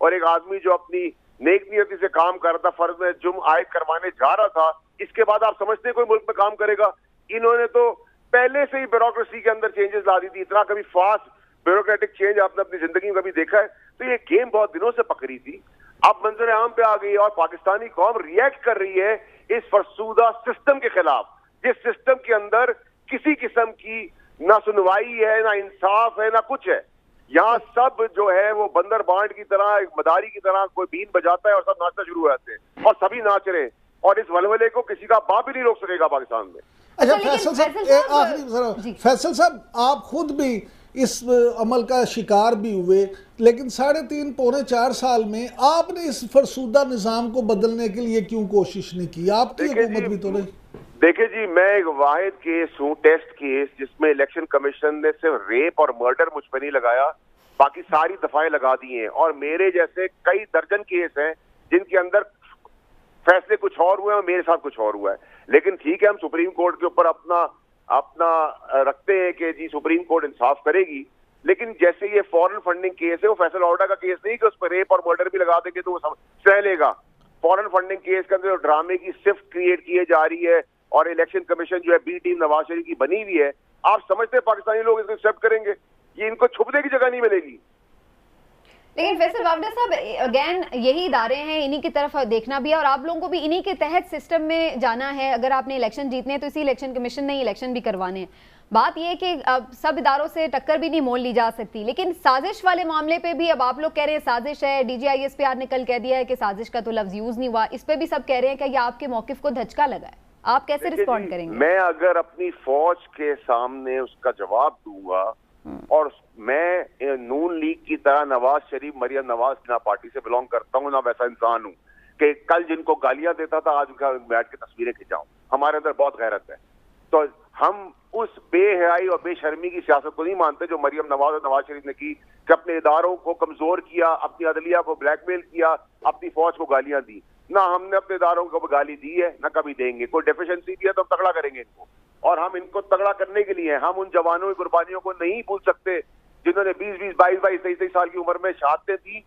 اور ایک آدمی جو اپنی نیک نیتی سے کام کر رہا تھا, فرض میں جرم عائد کروانے جا رہا تھا, اس کے بعد آپ سمجھتے ہیں کوئی ملک میں کام کرے گا؟ انہوں نے تو پہلے سے ہی بیوروکریسی کے اندر چینجز لا دی تھی. اتنا کبھی فاسٹ بیوروکریٹک چینج آپ نے اپنی زندگی میں کبھی دیکھا ہے؟ تو یہ گیم بہت دنوں سے پکڑی تھی, اب منظر عام پہ آ گئی ہے, اور پاکستانی قوم ریئیکٹ کر رہی ہے اس فرسودہ سسٹم کے خلاف, جس سسٹم کے اندر کسی قسم کی نہ سنوائی ہے, نہ انصاف ہے, نہ کچھ ہے. یہاں سب جو ہے وہ بندر بانڈ کی طرح, ایک مداری کی طرح کوئی بین بجاتا ہے اور سب ناچنا شروع ہو جاتے ہیں, اور سبھی ناچ رہے ہیں, اور اس ولولے کو کسی کا باپ بھی نہیں روک سکے گا پاکستان میں. اچھا فیصل صاحب, آخری فیصل صاحب, آپ خود بھی اس عمل کا شکار بھی ہوئے, لیکن 3.5 پونے 4 سال میں آپ نے اس فرسودہ نظام کو بدلنے کے لیے کیوں کوشش نہیں کی؟ آپ کی حکومت بھی تو نہیں. دیکھیں جی, میں ایک واحد کیس ہوں, ٹیسٹ کیس, جس میں الیکشن کمیشن نے صرف ریپ اور مرڈر مجھ پہ نہیں لگایا, باقی ساری دفعیں لگا دی ہیں, اور میرے جیسے کئی درجن کیس ہیں جن کے اندر فیصلے کچھ اور ہوئے ہیں اور میرے ساتھ کچھ اور ہوا ہے. لیکن ٹھیک ہے, ہم سپریم کورٹ کے اوپر اپنا رکھتے ہیں کہ جی سپریم کورٹ انصاف کرے گی, لیکن جیسے یہ فورن فنڈنگ کیس ہے, وہ فیصل آرڈر کا کیس نہیں کہ اس پہ ریپ اور مرڈر بھی لگا دیں گے تو وہ سہ لے گا. فورن فنڈنگ کیس کے اندر ڈرامے کی صفت کریٹ کیے جا رہی ہے, اور الیکشن کمیشن جو ہے بی ٹیم نواز شریف کی بنی ہوئی ہے, آپ سمجھتے ہیں پاکستانی لوگ اس کو ایکسپٹ کریں گے؟ یہ ان کو چھپنے کی جگہ نہیں ملے گی. لیکن فیصل وافدہ صاحب, اگین یہی ادارے ہیں, انہی کی طرف دیکھنا بھی ہے, اور آپ لوگوں کو بھی انہی کے تحت سسٹم میں جانا ہے. اگر آپ نے الیکشن جیتنے ہیں تو اسی الیکشن کمیشن نے الیکشن بھی کروانے ہیں. بات یہ ہے کہ اب سب اداروں سے ٹکر بھی نہیں مول لی جا سکتی, لیکن سازش والے معاملے پہ بھی اب آپ لوگ کہہ رہے ہیں سازش ہے, D G I S P R نے کل کہہ دیا ہے کہ سازش کا تو لفظ یوز نہیں ہوا, اس پہ بھی سب کہہ رہے ہیں کہ یہ آپ کے موقف کو دھچکا لگا ہے. آپ کیسے رسپونڈ کریں گے؟ میں اگر اپنی فوج کے سامنے اس کا جواب دوں گا, اور میں نون لیگ کی طرح نواز شریف, مریم نواز نہ پارٹی سے بلونگ کرتا ہوں, نہ ویسا انسان ہوں کہ کل جن کو گالیاں دیتا تھا آج ان کا بیٹھ کے تصویریں کھینچاؤں. ہمارے اندر بہت غیرت ہے, تو ہم اس بے حیائی اور بے شرمی کی سیاست کو نہیں مانتے جو مریم نواز اور نواز شریف نے کی, کہ اپنے اداروں کو کمزور کیا, اپنی عدلیہ کو بلیک میل کیا, اپنی فوج کو گالیاں دی. نہ ہم نے اپنے اداروں کو گالی دی ہے, نہ کبھی دیں گے. کوئی ڈیفیشنسی بھی ہے تو ہم تگڑا کریں گے ان کو, اور ہم ان کو تگڑا کرنے کے لیے ہم ان جوانوں کی قربانیوں کو نہیں بھول سکتے جنہوں نے 20-20, 22-22, 23 سال کی عمر میں شہادتیں دی,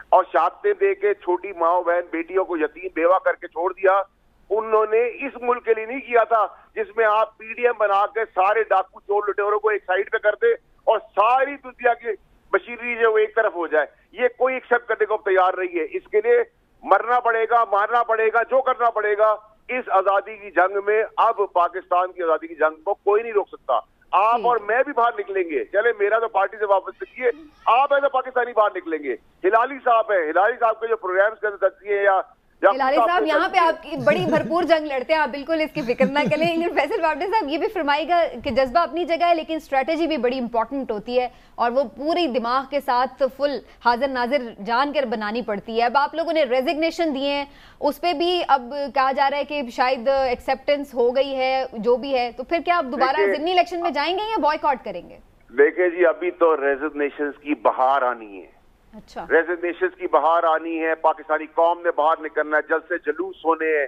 اور شہادتیں دے کے چھوٹی ماں بہن بیٹیوں کو یتیم بیوہ کر کے چھوڑ دیا. انہوں نے اس ملک کے لیے نہیں کیا تھا جس میں آپ پی ڈی ایم بنا کے سارے ڈاکو چور لٹیروں کو ایک سائڈ پہ کر دے اور ساری دنیا کی مشینری جو ایک طرف ہو جائے. یہ کوئی ایکسپٹ کرنے کو تیار نہیں ہے. اس کے لیے مرنا پڑے گا, مارنا پڑے گا, جو کرنا پڑے گا. اس آزادی کی جنگ میں اب پاکستان کی آزادی کی جنگ کو کوئی نہیں روک سکتا. آپ اور میں بھی باہر نکلیں گے. چلے میرا تو پارٹی سے واپس کیے, آپ ایسے پاکستانی باہر نکلیں گے. ہلالی صاحب ہے, ہلالی صاحب کے جو پروگرامز کے اندر دکھتی یا ہلالی صاحب یہاں پہ آپ کی بڑی بھرپور جنگ لڑتے ہیں, آپ بالکل اس کی فکر نہ کریں. لیکن فیصل وافدہ صاحب یہ بھی فرمائے گا کہ جذبہ اپنی جگہ ہے, لیکن اسٹریٹجی بھی بڑی امپورٹنٹ ہوتی ہے, اور وہ پوری دماغ کے ساتھ فل حاضر ناظر جان کر بنانی پڑتی ہے. اب آپ لوگوں نے ریزگنیشن دیے ہیں, اس پہ بھی اب کہا جا رہا ہے کہ شاید ایکسیپٹنس ہو گئی ہے, جو بھی ہے, تو پھر کیا آپ دوبارہ ضمنی الیکشن میں جائیں گے یا بوائیکاٹ کریں گے؟ دیکھیں جی, ابھی تو ریزگنیشنز کی بہار آنی ہے. اچھا, ریزگنیشنز کی بہار آنی ہے. پاکستانی قوم نے باہر نکلنا ہے, جلد سے جلوس ہونے ہیں,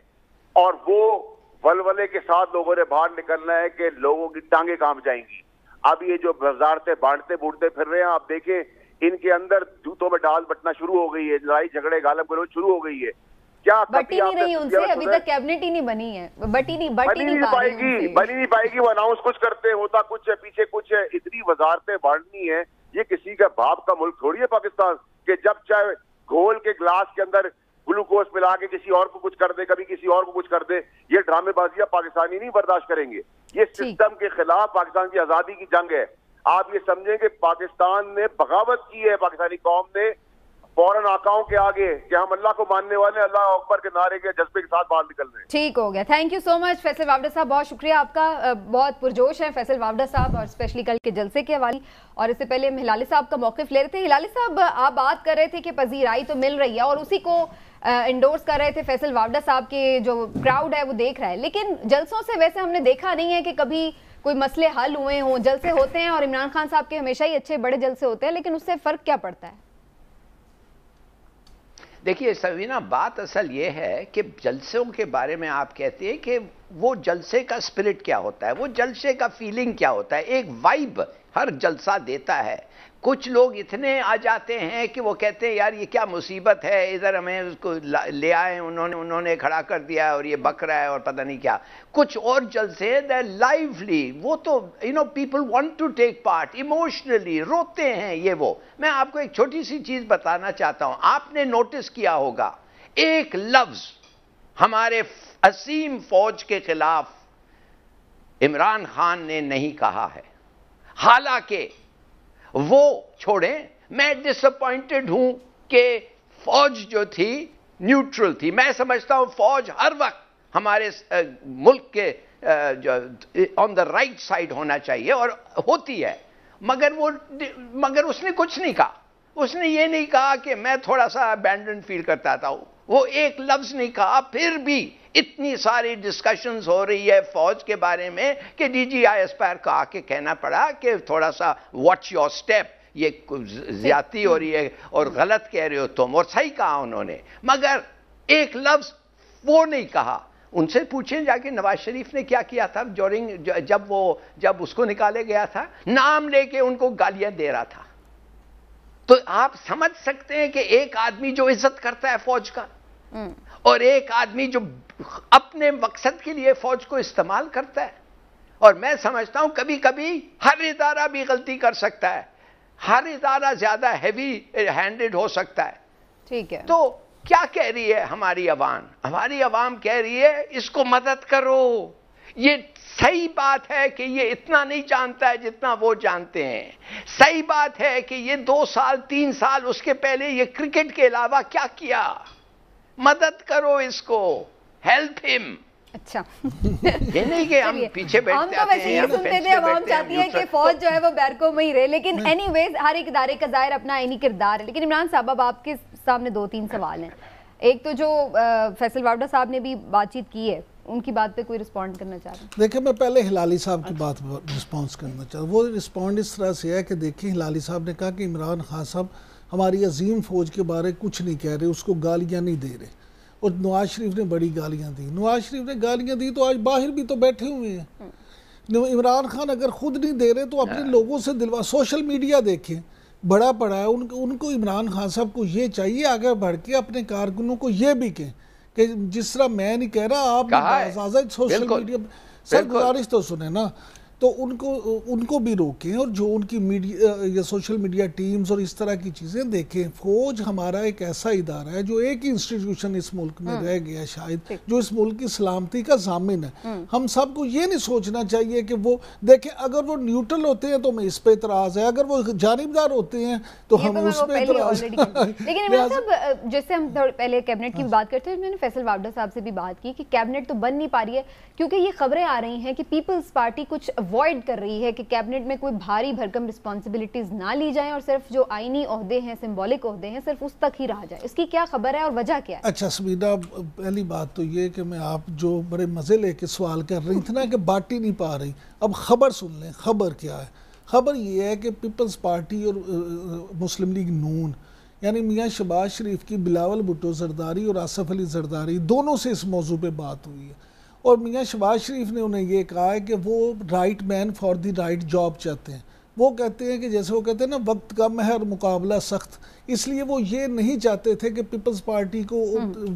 اور وہ ولولے کے ساتھ لوگوں نے باہر نکلنا ہے کہ لوگوں کی ٹانگیں کام جائیں گی. اب یہ جو وزارتیں بانٹتے بوٹتے پھر رہے ہیں, آپ دیکھیں ان کے اندر جوتوں میں ڈال بٹنا شروع ہو گئی ہے, لڑائی جھگڑے گالم گلوچ شروع ہو گئی ہے. کیا بٹی نہیں رہی ان سے, ابھی تک کیبنٹ ہی نہیں بنی ہے, بٹی نہیں بنی نہیں پائے گی. وہ اناؤنس کچھ کرتے, ہوتا کچھ ہے, پیچھے کچھ ہے. اتنی وزارتیں بانٹنی ہے. یہ کسی کا باپ کا ملک تھوڑی ہے پاکستان کہ جب چاہے گھول کے گلاس کے اندر گلوکوز ملا کے کسی اور کو کچھ کر دے, کبھی کسی اور کو کچھ کر دے. یہ ڈرامے بازیاں پاکستانی نہیں برداشت کریں گے. یہ سسٹم کے خلاف پاکستان کی آزادی کی جنگ ہے. آپ یہ سمجھیں کہ پاکستان نے بغاوت کی ہے, پاکستانی قوم نے فوراً آقاؤں کے آگے کہ ہم اللہ کو ماننے والے, اللہ اکبر کے نعرے کے جذبے کے ساتھ باہر نکل رہے ہیں. ٹھیک ہو گیا, تھینک یو سو مچ فیصل وافدہ صاحب, بہت شکریہ آپ کا, بہت پرجوش ہے فیصل وافدہ صاحب, اور اسپیشلی کل کے جلسے کے حوالے. اور اس سے پہلے ہم ہلالی صاحب کا موقف لے رہے تھے. ہلالی صاحب, آپ بات کر رہے تھے کہ پذیرائی تو مل رہی ہے, اور اسی کو انڈورس کر رہے تھے فیصل وافدہ صاحب کے جو کراؤڈ ہے وہ دیکھ رہا ہے, لیکن جلسوں سے ویسے ہم نے دیکھا نہیں ہے کہ کبھی کوئی مسئلے حل ہوئے ہوں. جلسے ہوتے ہیں, اور عمران خان صاحب کے ہمیشہ ہی اچھے بڑے جلسے ہوتے ہیں, لیکن اس سے فرق کیا پڑتا ہے؟ دیکھیے سوینا, بات اصل یہ ہے کہ جلسوں کے بارے میں آپ کہتے ہیں کہ وہ جلسے کا اسپرٹ کیا ہوتا ہے, وہ جلسے کا فیلنگ کیا ہوتا ہے. ایک وائب ہر جلسہ دیتا ہے. کچھ لوگ اتنے آ جاتے ہیں کہ وہ کہتے ہیں یار یہ کیا مصیبت ہے، ادھر ہمیں اس کو لے آئے، انہوں نے کھڑا کر دیا اور یہ بک رہا ہے اور پتہ نہیں کیا. کچھ اور جلسے لائیولی، وہ تو people want to take part, emotionally روتے ہیں یہ وہ. میں آپ کو ایک چھوٹی سی چیز بتانا چاہتا ہوں. آپ نے نوٹس کیا ہوگا ایک لفظ ہمارے عظیم فوج کے خلاف عمران خان نے نہیں کہا ہے. حالانکہ وہ چھوڑیں، میں ڈس اپوائنٹڈ ہوں کہ فوج جو تھی نیوٹرل تھی. میں سمجھتا ہوں فوج ہر وقت ہمارے ملک کے آن دا رائٹ سائڈ ہونا چاہیے اور ہوتی ہے. مگر اس نے کچھ نہیں کہا. اس نے یہ نہیں کہا کہ میں تھوڑا سا ابینڈن فیل کرتا تھا. وہ ایک لفظ نہیں کہا. پھر بھی اتنی ساری ڈسکشنز ہو رہی ہے فوج کے بارے میں کہ ڈی جی آئی اسپائر کو آ کے کہنا پڑا کہ تھوڑا سا واچ یور سٹیپ، یہ زیادتی ہو رہی ہے اور غلط کہہ رہے ہو تم. اور صحیح کہا انہوں نے، مگر ایک لفظ وہ نہیں کہا. ان سے پوچھیں جا کے نواز شریف نے کیا کیا تھا جب اس کو نکالے گیا تھا، نام لے کے ان کو گالیاں دے رہا تھا. تو آپ سمجھ سکتے ہیں کہ ایک آدمی جو عزت کرتا ہے فوج کا اور ایک آدمی جو اپنے مقصد کے لیے فوج کو استعمال کرتا ہے. اور میں سمجھتا ہوں کبھی کبھی ہر ادارہ بھی غلطی کر سکتا ہے، ہر ادارہ زیادہ ہیوی ہینڈڈ ہو سکتا ہے. ٹھیک ہے. تو کیا کہہ رہی ہے ہماری عوام؟ ہماری عوام کہہ رہی ہے اس کو مدد کرو. یہ صحیح بات ہے کہ یہ اتنا نہیں جانتا ہے جتنا وہ جانتے ہیں. صحیح بات ہے کہ یہ 2 سال 3 سال اس کے پہلے یہ کرکٹ کے علاوہ کیا کیا. مدد کرو اس کو، ہیلپ ہم. اچھا، یہ نہیں کہ ہم پیچھے بیٹھتے ہم تو ویسے یہ سنتے تھے، عوام چاہتی ہے کہ فوج جو ہے وہ بیرکوں میں ہی رہے. لیکن اینی ویز ہر ایک ادارے کا ظاہر اپنا اینی کردار ہے. لیکن عمران صاحب اب آپ کے سامنے 2-3 سوال ہیں. ایک تو جو فیصل واوڈہ صاحب نے بھی بات چیت کی ہے، ان کی بات پہ کوئی رسپونڈ کرنا چاہ رہا ہوں. دیکھیں میں پہلے ہلالی صاحب کی بات رسپانس کرنا چاہتا ہوں. وہ رسپونڈ اس طرح سے ہے کہ دیکھیں ہلالی صاحب نے کہا کہ عمران خان صاحب ہماری عظیم فوج کے بارے کچھ نہیں کہہ رہے، اس کو گالیاں نہیں دے رہے. اور نواز شریف نے بڑی گالیاں دی. نواز شریف نے گالیاں دی تو آج باہر بھی تو بیٹھے ہوئے ہیں. عمران خان اگر خود نہیں دے رہے تو اپنے لوگوں سے دلوا. سوشل میڈیا دیکھیں بڑا پڑا ہے ان کو. عمران خان صاحب کو یہ چاہیے آگے بڑھ کے اپنے کارکنوں کو یہ بھی کہیں کہ جس طرح میں نہیں کہہ رہا، آپ سوشل میڈیا سر گزارش تو سنیں نا. تو ان کو بھی روکیں اور جو ان کی میڈیا یا سوشل میڈیا ٹیمز اور اس طرح کی چیزیں دیکھیں. فوج ہمارا ایک ایسا ادارہ ہے جو ایک ہی انسٹیٹیوشن اس ملک میں رہ گیا شاید، جو اس ملک کی سلامتی کا ضامن ہے. ہم سب کو یہ نہیں سوچنا چاہیے کہ وہ دیکھیں اگر وہ نیوٹرل ہوتے ہیں تو ہمیں اس پہ اعتراض ہے، اگر وہ جانبدار ہوتے ہیں تو ہمیں اس پہ اعتراض ہے. لیکن عمران صاحب جیسے ہم پہلے کیبنٹ کی بات کرتے ہیں، میں نے فیصل واوڈہ صاحب سے بھی بات کی کہ کیبنٹ تو بن نہیں پا رہی ہے کیونکہ یہ خبریں آ رہی ہیں کہ پیپلز پارٹی کچھ اوائڈ کر رہی ہے کہ کیبنٹ میں کوئی بھاری بھرکم رسپانسبلٹیز نہ لی جائیں اور صرف جو آئینی عہدے ہیں، سمبولک عہدے ہیں، صرف اس تک ہی رہا جائے. اس کی کیا خبر ہے اور وجہ کیا ہے؟ اچھا سمینا، پہلی بات تو یہ کہ میں آپ جو بڑے مزے لے کے سوال کر رہی تھی نا کہ بات ہی نہیں پا رہی، اب خبر سن لیں. خبر کیا ہے؟ خبر یہ ہے کہ پیپلز پارٹی اور مسلم لیگ نون یعنی میاں شہباز شریف کی بلاول بھٹو زرداری اور آصف علی زرداری دونوں سے اس موضوع پہ بات ہوئی ہے. اور میاں شہباز شریف نے انہیں یہ کہا ہے کہ وہ right man for the right job چاہتے ہیں. وہ کہتے ہیں کہ جیسے وہ کہتے ہیں نا وقت کم ہے اور مقابلہ سخت، اس لیے وہ یہ نہیں چاہتے تھے کہ پیپلز پارٹی کو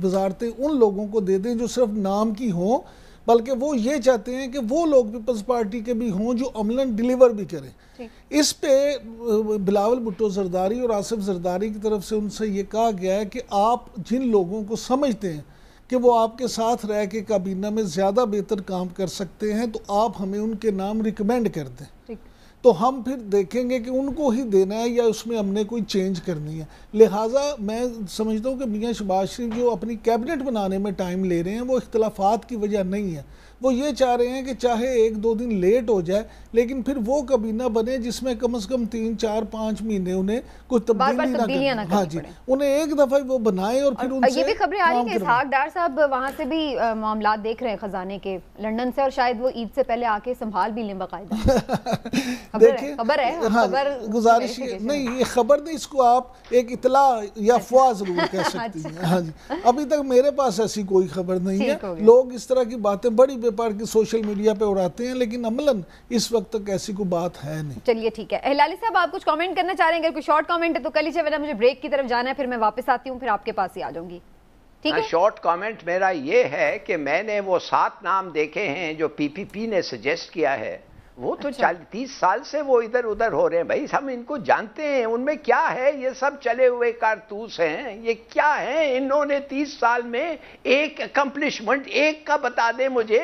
وزارتیں ان لوگوں کو دے دیں جو صرف نام کی ہوں، بلکہ وہ یہ چاہتے ہیں کہ وہ لوگ پیپلز پارٹی کے بھی ہوں جو عملاً ڈیلیور بھی کریں. اس پہ بلاول بھٹو زرداری اور آصف زرداری کی طرف سے ان سے یہ کہا گیا ہے کہ آپ جن لوگوں کو سمجھتے ہیں کہ وہ آپ کے ساتھ رہ کے کابینہ میں زیادہ بہتر کام کر سکتے ہیں تو آپ ہمیں ان کے نام ریکمینڈ کر دیں. تو ہم پھر دیکھیں گے کہ ان کو ہی دینا ہے یا اس میں ہم نے کوئی چینج کرنی ہے. لہٰذا میں سمجھتا ہوں کہ میاں شہباز شریف جو اپنی کیبنٹ بنانے میں ٹائم لے رہے ہیں وہ اختلافات کی وجہ نہیں ہے. وہ یہ چاہ رہے ہیں کہ چاہے 1-2 دن لیٹ ہو جائے لیکن پھر وہ کابینہ بنے جس میں کم از کم 3-4-5 مہینے انہیں کوئی تبدیلیاں نہ کرنی. ہاں جی، انہیں ایک دفعہ وہ بنائے اور پھر ان سے یہ بھی خبریں آ رہی ہیں کہ اسحاق ڈار صاحب وہاں سے بھی معاملات دیکھ رہے ہیں خزانے کے لنڈن سے، اور شاید وہ عید سے پہلے آ کے سنبھال بھی لیں باقاعدہ. خبر ہے گزارش نہیں، یہ خبر نہیں، اس کو آپ ایک اطلاع یا افواہ ضرور کہہ سکتی ہیں. ہاں جی، ابھی تک میرے پاس ایسی کوئی خبر نہیں ہے. لوگ اس طرح کی باتیں بڑی پہ پڑھ کے سوشل میڈیا پہ اڑاتے ہیں، لیکن عملاً اس وقت تک ایسی کوئی بات ہے نہیں۔ چلیے ٹھیک ہے، ہلالی صاحب آپ کچھ کامنٹ کرنا چاہ رہے ہیں؟ اگر کوئی شارٹ کامنٹ ہے تو کر لیجیے، ورنہ مجھے بریک کی طرف جانا ہے، پھر میں واپس آتی ہوں، پھر آپ کے پاس ہی آ جاؤں گی، ٹھیک ہے؟ شارٹ کامنٹ میرا یہ ہے کہ میں نے وہ 7 نام دیکھے ہیں جو پی پی پی نے سجیسٹ کیا ہے، وہ تو 30 سال سے وہ ادھر ادھر ہو رہے ہیں بھائی، ہم ان کو جانتے ہیں، ان میں کیا ہے، یہ سب چلے ہوئے کارتوس ہیں، یہ کیا ہے، انہوں نے 30 سال میں ایک اکمپلشمنٹ ایک کا بتا دیں مجھے،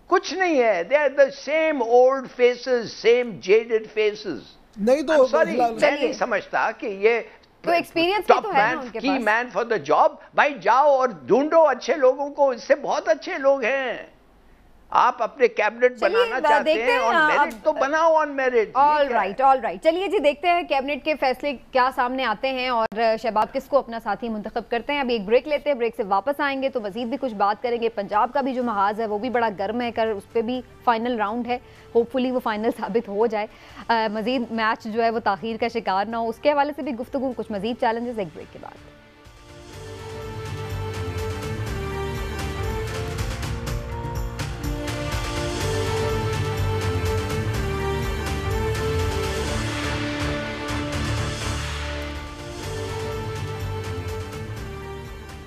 کچھ نہیں ہے، they are the same old faces, same jaded faces۔ نہیں تو I'm sorry، میں نہیں سمجھتا کہ یہ تو ایکسپیرینس بھی تو ہے نا ان کے پاس، کی مین فار دا جاب، بھائی جاؤ اور ڈھونڈو اچھے لوگوں کو، اس سے بہت اچھے لوگ ہیں، آپ اپنے کیبنٹ بنانا چاہتے ہیں آن میرٹ تو بناؤ آن میرٹ۔ آل رائٹ چلیے جی، دیکھتے ہیں کیبنٹ کے فیصلے کیا سامنے آتے ہیں اور شہباب کس کو اپنا ساتھی منتخب کرتے ہیں۔ ابھی ایک بریک لیتے ہیں، بریک سے واپس آئیں گے تو مزید بھی کچھ بات کریں گے۔ پنجاب کا بھی جو محاذ ہے وہ بھی بڑا گرم ہے، کر اس پہ بھی فائنل راؤنڈ ہے، ہوپ فلی وہ فائنل ثابت ہو جائے، مزید میچ جو ہے وہ تاخیر کا شکار نہ ہو، اس کے حوالے سے بھی گفتگو، کچھ مزید چیلنجز ایک بریک کے بعد۔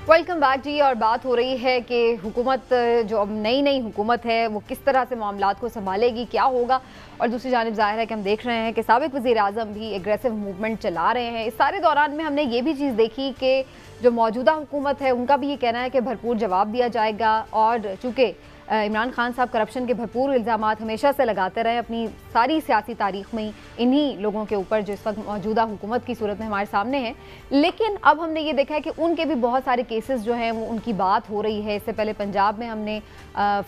ویلکم بیک جی، اور بات ہو رہی ہے کہ حکومت جو اب نئی حکومت ہے وہ کس طرح سے معاملات کو سنبھالے گی، کیا ہوگا، اور دوسری جانب ظاہر ہے کہ ہم دیکھ رہے ہیں کہ سابق وزیر اعظم بھی ایگریسو موومنٹ چلا رہے ہیں۔ اس سارے دوران میں ہم نے یہ بھی چیز دیکھی کہ جو موجودہ حکومت ہے ان کا بھی یہ کہنا ہے کہ بھرپور جواب دیا جائے گا، اور چونکہ عمران خان صاحب کرپشن کے بھرپور الزامات ہمیشہ سے لگاتے رہے اپنی ساری سیاسی تاریخ میں، انہی لوگوں کے اوپر جو اس وقت موجودہ حکومت کی صورت میں ہمارے سامنے ہیں، لیکن اب ہم نے یہ دیکھا ہے کہ ان کے بھی بہت سارے کیسز جو ہیں وہ ان کی بات ہو رہی ہے۔ اس سے پہلے پنجاب میں ہم نے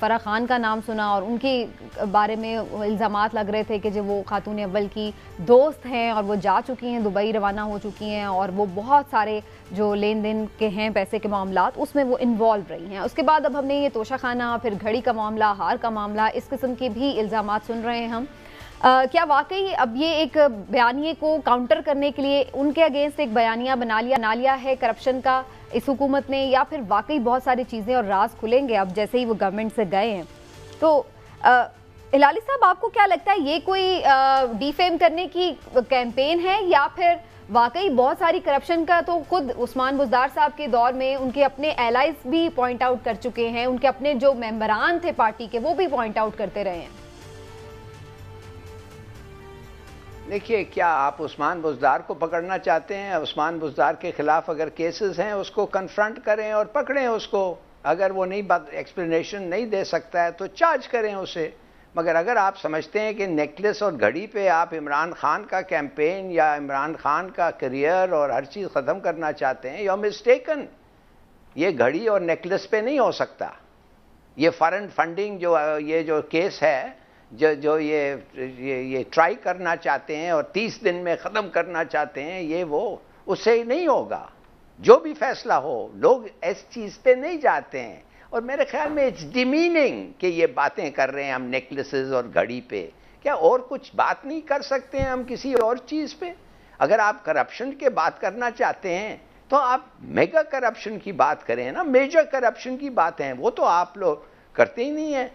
فرح خان کا نام سنا اور ان کے بارے میں الزامات لگ رہے تھے کہ جو وہ خاتون اول کی دوست ہیں اور وہ جا چکی ہیں، دبئی روانہ ہو چکی ہیں، اور وہ بہت سارے جو لین دین کے ہیں پیسے کے معاملات اس میں وہ انوالو رہی ہیں۔ اس کے بعد اب ہم نے یہ توشہ خانہ، پھر گھڑی کا معاملہ، ہار کا معاملہ، اس قسم کے بھی الزامات سن رہے ہیں ہم۔ کیا واقعی اب یہ ایک بیانیے کو کاؤنٹر کرنے کے لیے ان کے اگینسٹ ایک بیانیہ بنا لیا ہے کرپشن کا اس حکومت نے، یا پھر واقعی بہت ساری چیزیں اور راز کھلیں گے اب جیسے ہی وہ گورنمنٹ سے گئے ہیں؟ تو ہلالی صاحب آپ کو کیا لگتا ہے، یہ کوئی ڈیفیم کرنے کی کیمپین ہے، یا پھر واقعی بہت ساری کرپشن کا تو خود عثمان بزدار صاحب کے دور میں ان کے اپنے ایلائز بھی پوائنٹ آؤٹ کر چکے ہیں، ان کے اپنے جو ممبران تھے پارٹی کے وہ بھی پوائنٹ آؤٹ کرتے رہے ہیں؟ دیکھیے، کیا آپ عثمان بزدار کو پکڑنا چاہتے ہیں؟ عثمان بزدار کے خلاف اگر کیسز ہیں اس کو کنفرنٹ کریں اور پکڑیں اس کو، اگر وہ ایکسپلینیشن نہیں دے سکتا ہے تو چارج کریں اسے، مگر اگر آپ سمجھتے ہیں کہ نیکلس اور گھڑی پہ آپ عمران خان کا کیمپین یا عمران خان کا کریئر اور ہر چیز ختم کرنا چاہتے ہیں، یو آر مسٹیکن۔ یہ گھڑی اور نیکلس پہ نہیں ہو سکتا۔ یہ فارن فنڈنگ یہ جو کیس ہے جو یہ ٹرائی کرنا چاہتے ہیں اور 30 دن میں ختم کرنا چاہتے ہیں، یہ وہ اس سے نہیں ہوگا۔ جو بھی فیصلہ ہو، لوگ اس چیز پہ نہیں جاتے ہیں، اور میرے خیال میں اٹس ڈیمیننگ کہ یہ باتیں کر رہے ہیں ہم نیکلسز اور گھڑی پہ۔ کیا اور کچھ بات نہیں کر سکتے ہیں ہم کسی اور چیز پہ؟ اگر آپ کرپشن کے بات کرنا چاہتے ہیں تو آپ میگا کرپشن کی بات کریں نا، میجر کرپشن کی بات ہے، وہ تو آپ لوگ کرتے ہی نہیں ہیں۔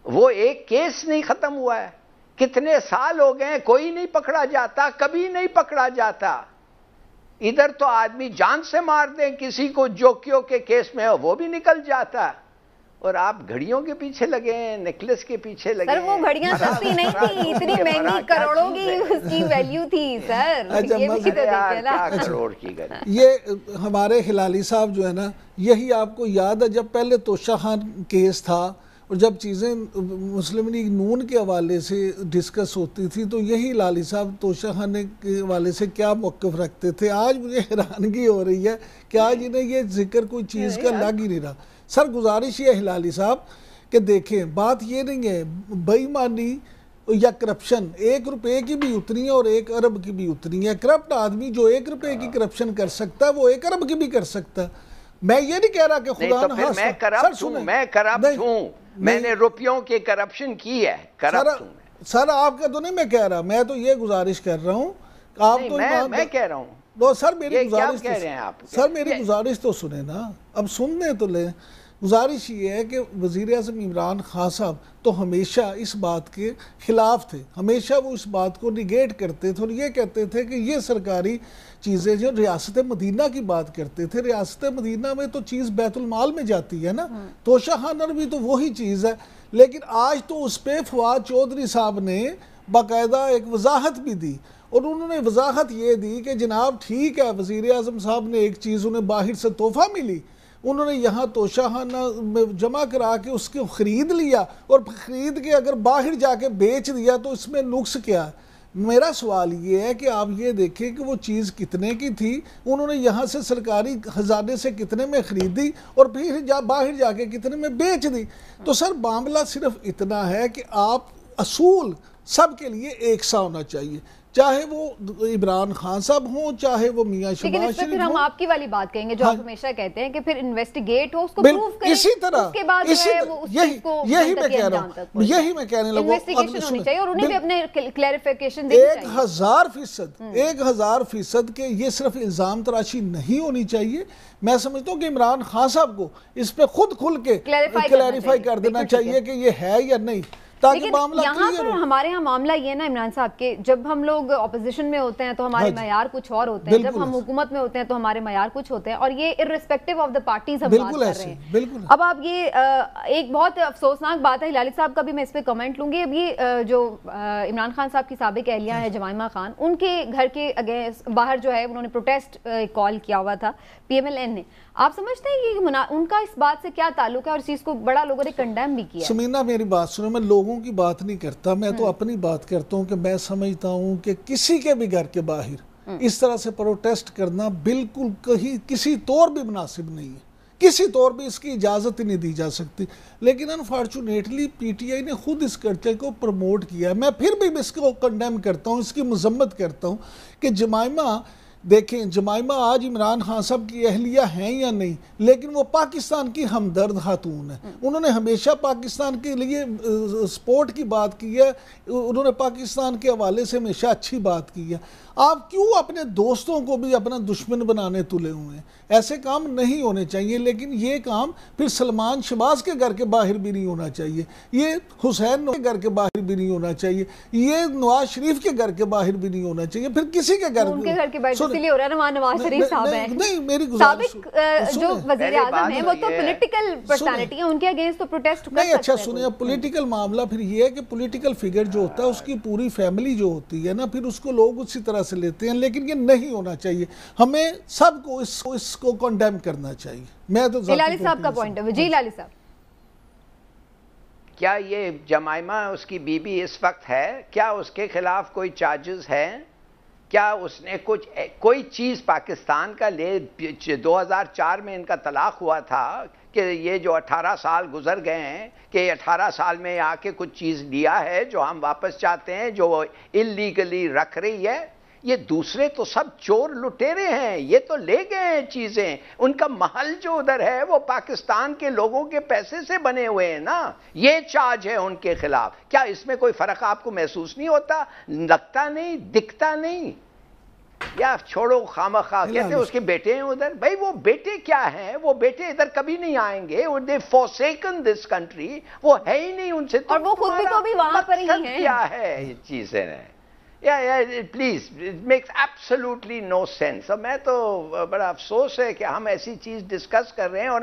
وہ ایک کیس نہیں ختم ہوا ہے، کتنے سال ہو گئے، کوئی نہیں پکڑا جاتا، کبھی نہیں پکڑا جاتا۔ ادھر تو آدمی جان سے مار دیں کسی کو جوکیوں کے کیس میں، وہ بھی نکل جاتا، اور آپ گھڑیوں کے پیچھے لگے ہیں، نیکلس کے پیچھے لگے ہیں۔ سر وہ گھڑیاں سستی نہیں تھی، اتنی مہنگی کروڑوں کی اس کی ویلیو تھی سر، یہ بھی تو دیکھیں نا۔ کروڑ کی گھڑی۔ یہ ہمارے ہلالی صاحب جو ہے نا، یہی آپ کو یاد ہے جب پہلے توشہ خان کیس تھا اور جب چیزیں مسلم لیگ نون کے حوالے سے ڈسکس ہوتی تھی تو یہی لالی صاحب توشہ خانے کے حوالے سے کیا موقف رکھتے تھے۔ آج مجھے حیرانگی ہو رہی ہے کہ آج انہیں یہ ذکر کوئی چیز کا لگ ہی نہیں رہا۔ سر گزارش یہ ہلالی صاحب کہ دیکھیں، بات یہ نہیں ہے بے ایمانی یا کرپشن 1 روپے کی بھی اتنی ہے اور 1 ارب کی بھی اتنی ہے۔ کرپٹ آدمی جو 1 روپے کی کرپشن کر سکتا ہے وہ 1 ارب کی بھی کر سکتا ہے۔ میں یہ نہیں کہہ رہا کہ خدا نہ میں کرپٹ ہوں، میں نے روپیوں کے کرپشن کی ہے، کرپٹ ہوں۔ سر آپ کا تو نہیں میں کہہ رہا، میں تو یہ گزارش کر رہا ہوں، آپ تو میں کہہ رہا ہوں۔ سر میری کیا کہہ رہے ہیں آپ؟ سر میری گزارش تو سنیں نا، اب سننے تو لیں۔ گزارش یہ ہے کہ وزیر اعظم عمران خان صاحب تو ہمیشہ اس بات کے خلاف تھے، ہمیشہ وہ اس بات کو نیگیٹ کرتے تھے اور یہ کہتے تھے کہ یہ سرکاری چیزیں جو ریاست مدینہ کی بات کرتے تھے، ریاست مدینہ میں تو چیز بیت المال میں جاتی ہے نا، توشہ خانہ بھی تو وہی چیز ہے، لیکن آج تو اس پہ فواد چودھری صاحب نے باقاعدہ ایک وضاحت بھی دی، اور انہوں نے وضاحت یہ دی کہ جناب ٹھیک ہے وزیر اعظم صاحب نے ایک چیز انہیں باہر سے تحفہ ملی، انہوں نے یہاں توشہ خانہ میں جمع کرا کے اس کو خرید لیا اور خرید کے اگر باہر جا کے بیچ دیا تو اس میں نقص کیا ہے؟ میرا سوال یہ ہے کہ آپ یہ دیکھیں کہ وہ چیز کتنے کی تھی، انہوں نے یہاں سے سرکاری خزانے سے کتنے میں خریدی اور پھر باہر جا کے کتنے میں بیچ دی۔ تو سر معاملہ صرف اتنا ہے کہ آپ اصول سب کے لیے ایک سا ہونا چاہیے، چاہے وہ عمران خان صاحب ہوں چاہے وہ میاں شہباز شریف ہوں۔ ہم آپ کی والی بات کہیں گے جو آپ ہمیشہ کہتے ہیں کہ پھر انویسٹیگیٹ ہو، اس کو پروف کریں، اسی طرح اس کے بعد جو ہے وہ اس چیز کو یہی میں کہہ رہا ہوں، یہی میں کہنے لگا، انویسٹیگیشن ہونی چاہیے اور انہیں بھی اپنے کلیریفیکیشن دینی چاہیے۔ 1000% کہ یہ صرف الزام تراشی نہیں ہونی چاہیے، میں سمجھتا ہوں کہ عمران خان صاحب کو اس پہ خود کھل کے کلیریفائی کر دینا چاہیے کہ یہ ہے یا نہیں، لیکن یہاں پر ہمارے ہاں معاملہ یہ نا عمران صاحب کے جب ہم لوگ اپوزیشن میں ہوتے ہیں تو ہمارے معیار کچھ اور ہوتے ہیں، جب ہم حکومت میں ہوتے ہیں تو ہمارے معیار کچھ ہوتے ہیں، اور یہ irrespective of the parties ہم بات کر رہے ہیں۔ اب آپ یہ ایک بہت افسوسناک بات ہے، ہلالی صاحب کا بھی میں اس پہ کمنٹ لوں گی، اب یہ جو عمران خان صاحب کی سابق اہلیہ ہے جمائمہ خان، ان کے گھر کے اگینسٹ باہر جو ہے انہوں نے پروٹیسٹ کال کیا ہوا تھا PMLN نے، آپ سمجھتے ہیں کہ ان کا اس بات سے کیا تعلق ہے اور اس چیز کو بڑا لوگوں نے کنڈیم بھی کیا؟ سمینا میری بات سنو، میں لوگوں کی بات نہیں کرتا، میں تو اپنی بات کرتا ہوں کہ میں سمجھتا ہوں کہ کسی کے بھی گھر کے باہر اس طرح سے پروٹیسٹ کرنا بالکل کسی طور بھی مناسب نہیں ہے، کسی طور بھی اس کی اجازت ہی نہیں دی جا سکتی، لیکن انفارچونیٹلی PTI نے خود اس کلچر کو پروموٹ کیا ہے۔ میں پھر بھی اس کو کنڈیم کرتا ہوں، اس کی مذمت کرتا ہوں کہ جمائمہ، دیکھیں جمائمہ آج عمران خان صاحب کی اہلیہ ہیں یا نہیں، لیکن وہ پاکستان کی ہمدرد خاتون ہے، انہوں نے ہمیشہ پاکستان کے لیے سپورٹ کی بات کی ہے، انہوں نے پاکستان کے حوالے سے ہمیشہ اچھی بات کی ہے۔ آپ کیوں اپنے دوستوں کو بھی اپنا دشمن بنانے تلے ہوئے ہیں؟ ایسے کام نہیں ہونے چاہیے، لیکن یہ کام پھر سلمان شہباز کے گھر کے باہر بھی نہیں ہونا چاہیے، یہ حسین کے گھر کے باہر بھی نہیں ہونا چاہیے، یہ نواز شریف کے گھر کے باہر بھی نہیں ہونا چاہیے، پھر کسی کے گھر ان کے گھر کے باہر اس لیے ہو رہا ہے نا، نواز شریف صاحب ہیں، نہیں میری گزارش سابق جو وزیر اعظم ہیں وہ تو پولیٹیکل پرسنالٹی ہیں، ان کے اگینسٹ تو پروٹیسٹ کر سکتے ہیں۔ نہیں اچھا سنیں، پولیٹیکل معاملہ پھر یہ ہے کہ پولیٹیکل فگر جو ہوتا ہے اس کی پوری فیملی جو ہوتی ہے نا، پھر اس کو لوگ اسی طرح سے لیتے ہیں، لیکن یہ نہیں ہونا چاہیے، ہمیں سب کو اس کو کنڈیم کرنا چاہیے۔ میں تو ہلالی صاحب کا پوائنٹ ہے، جی ہلالی صاحب، کیا یہ جمائمہ اس کی بیوی اس وقت ہے؟ کیا اس کے خلاف کوئی چارجز ہیں؟ کیا اس نے کوئی چیز پاکستان کا لے؟ 2004 میں ان کا طلاق ہوا تھا کہ یہ جو 18 سال گزر گئے ہیں کہ 18 سال میں آ کے کچھ چیز لیا ہے جو ہم واپس چاہتے ہیں، جو اللیگلی رکھ رہی ہے؟ یہ دوسرے تو سب چور لٹیرے ہیں، یہ تو لے گئے ہیں چیزیں، ان کا محل جو ادھر ہے وہ پاکستان کے لوگوں کے پیسے سے بنے ہوئے ہیں نا، یہ چارج ہے ان کے خلاف۔ کیا اس میں کوئی فرق آپ کو محسوس نہیں ہوتا؟ لگتا نہیں، دکھتا نہیں؟ یا چھوڑو خامخواہ، کہتے ہیں اس کے بیٹے ہیں ادھر، بھائی وہ بیٹے کیا ہیں؟ وہ بیٹے ادھر کبھی نہیں آئیں گے، they forsaken this country، وہ ہے ہی نہیں ان سے، اور وہ خود بھی تو بھی وہاں پر ہی ہیں۔ کیا ہے یہ چیزیں ہیں؟ Please it makes absolutely no sense. اور میں تو بڑا افسوس ہے کہ ہم ایسی چیز ڈسکس کر رہے ہیں اور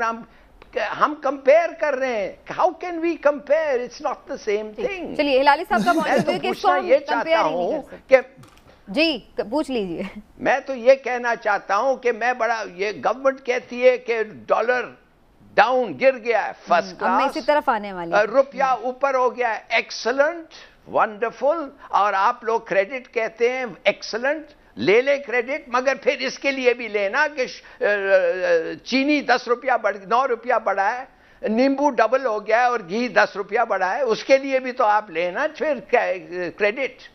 ہم کمپیئر کر رہے ہیں۔ How can we compare? It's not the same thing. چلیے ہلالی صاحب کا پوائنٹ ہے کہ اس کو یہ چاہتا ہوں کہ جی پوچھ لیجئے۔ میں تو یہ کہنا چاہتا ہوں کہ میں بڑا، یہ گورنمنٹ کہتی ہے کہ ڈالر ڈاؤن گر گیا ہے، فرسٹ کلاس، اسی طرف آنے والی، روپیہ اوپر ہو گیا ہے، ایکسلنٹ، ونڈرفل، اور آپ لوگ کریڈٹ کہتے ہیں، ایکسلنٹ، لے لے کریڈٹ، مگر پھر اس کے لیے بھی لینا کہ چینی 10 روپیہ 9 روپیہ بڑھا ہے، نیمبو ڈبل ہو گیا ہے اور گھی 10 روپیہ بڑھا ہے، اس کے لیے بھی تو آپ لینا پھر کریڈٹ۔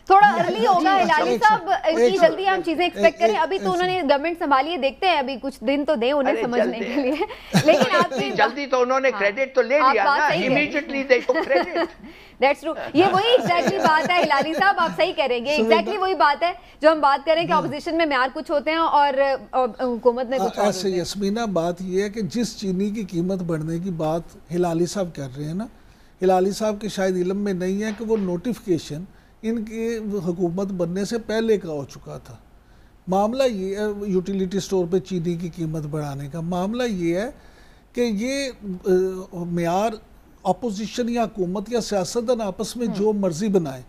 تھوڑا ارلی ہوگا ہلالی صاحب کی جلدی ہم چیزیں ایکسپیکٹ کریں. ابھی تو انہوں نے گورنمنٹ سنبھالی ہے, دیکھتے ہیں ابھی کچھ دن تو دیں انہیں سمجھنے کے لیے. لیکن آپ کی جلدی تو انہوں نے کریڈٹ تو لے لیا نا, امیڈیٹلی دے ٹوک کریڈٹ. That's true. یہ وہی ایگزیکٹلی بات ہے ہلالی صاحب, آپ صحیح کہہ رہے ہیں, ایگزیکٹلی وہی بات ہے جو ہم بات کریں کہ اپوزیشن میں معیار کچھ ہوتے ہیں اور حکومت میں کچھ اور ہوتے ہیں. یاسمینہ بات یہ ہے کہ جس چینی کی قیمت بڑھنے کی بات ہلالی صاحب کر رہے ہیں نا, ہلالی صاحب کے شاید علم میں نہیں ہے کہ وہ نوٹیفیکیشن ان کی حکومت بننے سے پہلے کا ہو چکا تھا. معاملہ یہ ہے یوٹیلیٹی سٹور پہ چینی کی قیمت بڑھانے کا, معاملہ یہ ہے کہ یہ معیار اپوزیشن یا حکومت یا سیاستدان آپس میں جو مرضی بنائے,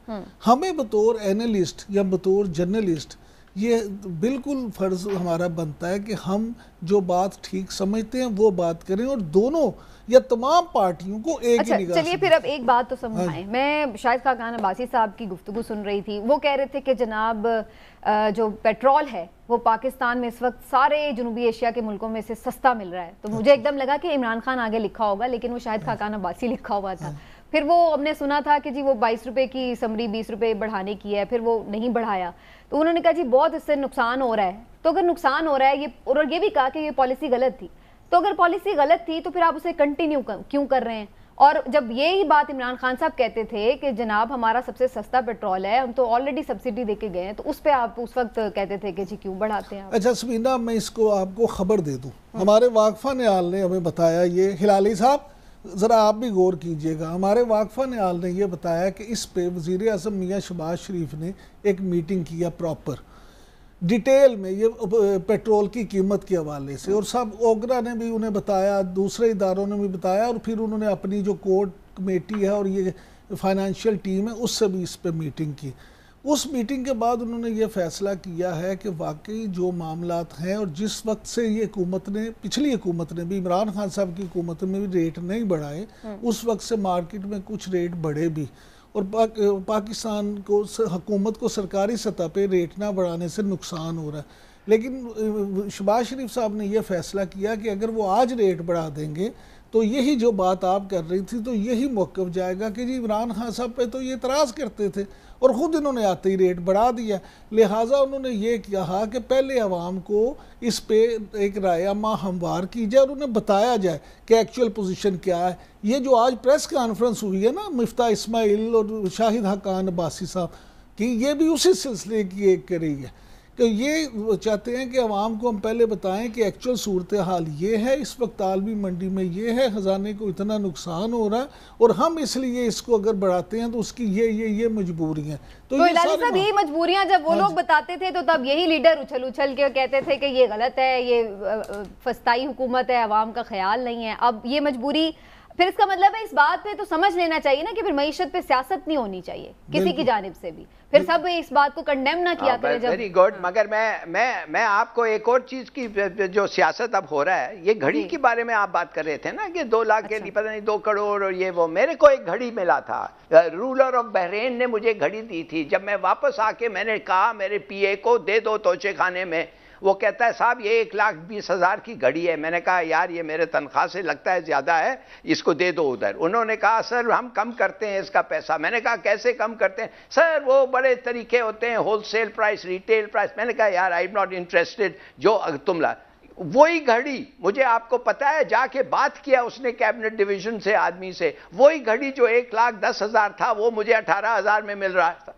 ہمیں بطور اینالسٹ یا بطور جرنلسٹ یہ بالکل فرض ہمارا بنتا ہے کہ ہم جو بات ٹھیک سمجھتے ہیں وہ بات کریں, اور دونوں یا تمام پارٹیوں کو ایک ہی نگاہ سے. چلیے پھر اب ایک بات تو سمجھائیں. میں شاہد خاقان عباسی صاحب کی گفتگو سن رہی تھی, وہ کہہ رہے تھے کہ جناب جو پیٹرول ہے وہ پاکستان میں اس وقت سارے جنوبی ایشیا کے ملکوں میں سے سستا مل رہا ہے. تو مجھے ایک دم لگا کہ عمران خان آگے لکھا ہوگا, لیکن وہ شاہد خاقان عباسی لکھا ہوا تھا. پھر وہ ہم نے سنا تھا کہ جی وہ 22 روپے کی سمری 20 روپے بڑھانے کی ہے, پھر وہ نہیں بڑھایا. تو انہوں نے کہا جی بہت اس سے نقصان ہو رہا ہے. تو اگر نقصان ہو رہا ہے اور یہ بھی کہا کہ یہ پالیسی غلط تھی, تو اگر پالیسی غلط تھی تو پھر آپ اسے کنٹینیو کیوں کر رہے ہیں؟ اور جب یہی بات عمران خان صاحب کہتے تھے کہ جناب ہمارا سب سے سستا پیٹرول ہے, ہم تو آلریڈی سبسڈی دے کے گئے ہیں, تو اس پہ آپ اس وقت کہتے تھے کہ جی کیوں بڑھاتے ہیں؟ اچھا سمینہ, میں اس کو آپ کو خبر دے دوں, ہمارے واقفہ نہال نے ہمیں بتایا, یہ ہلالی صاحب ذرا آپ بھی غور کیجئے گا, ہمارے واقفہ نہال نے یہ بتایا کہ اس پہ وزیر اعظم میاں شہباز شریف نے ایک میٹنگ کیا پراپر ڈیٹیل میں, یہ پیٹرول کی قیمت کے حوالے سے, اور سب اوگرا نے بھی انہیں بتایا, دوسرے اداروں نے بھی بتایا, اور پھر انہوں نے اپنی جو کورٹ کمیٹی ہے اور یہ فائنانشیل ٹیم ہے اس سے بھی اس پہ میٹنگ کی. اس میٹنگ کے بعد انہوں نے یہ فیصلہ کیا ہے کہ واقعی جو معاملات ہیں, اور جس وقت سے یہ حکومت نے, پچھلی حکومت نے بھی, عمران خان صاحب کی حکومت میں بھی ریٹ نہیں بڑھائے, اس وقت سے مارکیٹ میں کچھ ریٹ بڑھے بھی, اور پاکستان کو حکومت کو سرکاری سطح پہ ریٹ نہ بڑھانے سے نقصان ہو رہا ہے. لیکن شہباز شریف صاحب نے یہ فیصلہ کیا کہ اگر وہ آج ریٹ بڑھا دیں گے تو یہی جو بات آپ کر رہی تھی, تو یہی موقف جائے گا کہ جی عمران خان صاحب پہ تو یہ اعتراض کرتے تھے اور خود انہوں نے آتے ہی ریٹ بڑھا دیا. لہٰذا انہوں نے یہ کہا کہ پہلے عوام کو اس پہ ایک رائے عامہ ہموار کی جائے اور انہیں بتایا جائے کہ ایکچول پوزیشن کیا ہے. یہ جو آج پریس کانفرنس ہوئی ہے نا مفتاح اسماعیل اور شاہد خاقان عباسی صاحب کی, یہ بھی اسی سلسلے کی ایک کر رہی ہے کہ یہ چاہتے ہیں کہ عوام کو ہم پہلے بتائیں کہ ایکچول صورتحال یہ ہے, اس وقت عالمی منڈی میں یہ ہے, خزانے کو اتنا نقصان ہو رہا ہے, اور ہم اس لیے اس کو اگر بڑھاتے ہیں تو اس کی یہ مجبوری ہیں. تو ہلالی صاحب یہی مجبوریاں جب وہ لوگ بتاتے تھے تو تب یہی لیڈر اچھل کے کہتے تھے کہ یہ غلط ہے, یہ فسطائی حکومت ہے, عوام کا خیال نہیں ہے. اب یہ مجبوری, پھر اس کا مطلب ہے اس بات پہ تو سمجھ لینا چاہیے نا کہ پھر معیشت پہ سیاست نہیں ہونی چاہیے کسی کی جانب سے بھی, پھر سب اس بات کو کنڈیم نہ کیا کرے. Very good. مگر میں آپ کو ایک اور چیز کی جو سیاست اب ہو رہا ہے, یہ گھڑی کے بارے میں آپ بات کر رہے تھے نا کہ 2 لاکھ کے لیے پتہ نہیں 2 کروڑ اور یہ وہ. میرے کو ایک گھڑی ملا تھا, رولر آف بحرین نے مجھے گھڑی دی تھی. جب میں واپس آ کے میں نے کہا میرے پی اے کو دے دو توچے خانے میں, وہ کہتا ہے صاحب یہ 1,20,000 کی گھڑی ہے. میں نے کہا یار یہ میرے تنخواہ سے لگتا ہے زیادہ ہے, اس کو دے دو ادھر. انہوں نے کہا سر ہم کم کرتے ہیں اس کا پیسہ. میں نے کہا کیسے کم کرتے ہیں؟ سر وہ بڑے طریقے ہوتے ہیں, whole cell price, retail price. میں نے کہا یار آئی ایم ناٹ انٹرسٹڈ. جو تم وہی گھڑی مجھے, آپ کو پتا ہے جا کے بات کیا اس نے کیبنٹ ڈویژن سے آدمی سے, وہی گھڑی جو 1,10,000 تھا وہ مجھے 18,000 میں مل رہا تھا.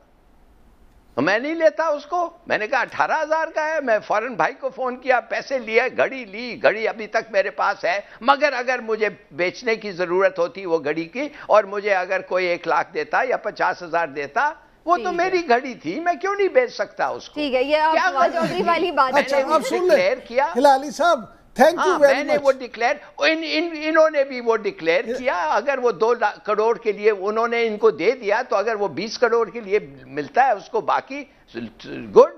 میں نہیں لیتا اس کو. میں نے کہا 18,000 کا ہے. میں فوراً بھائی کو فون کیا, پیسے لیے, گھڑی لی, گھڑی ابھی تک میرے پاس ہے. مگر اگر مجھے بیچنے کی ضرورت ہوتی وہ گھڑی کی, اور مجھے اگر کوئی 1 لاکھ دیتا یا 50,000 دیتا, وہ تو میری گھڑی تھی, میں کیوں نہیں بیچ سکتا اس کو؟ ٹھیک ہے, یہ چودھری والی بات ہے. اچھا آپ سن لیں ہلالی صاحب, تھینک یو ویری مچ. میں نے وہ ڈکلیئر, انہوں نے بھی وہ ڈکلیئر کیا. اگر وہ 2 کروڑ کے لیے انہوں نے ان کو دے دیا, تو اگر وہ 20 کروڑ کے لیے ملتا ہے اس کو باقی, گڈ.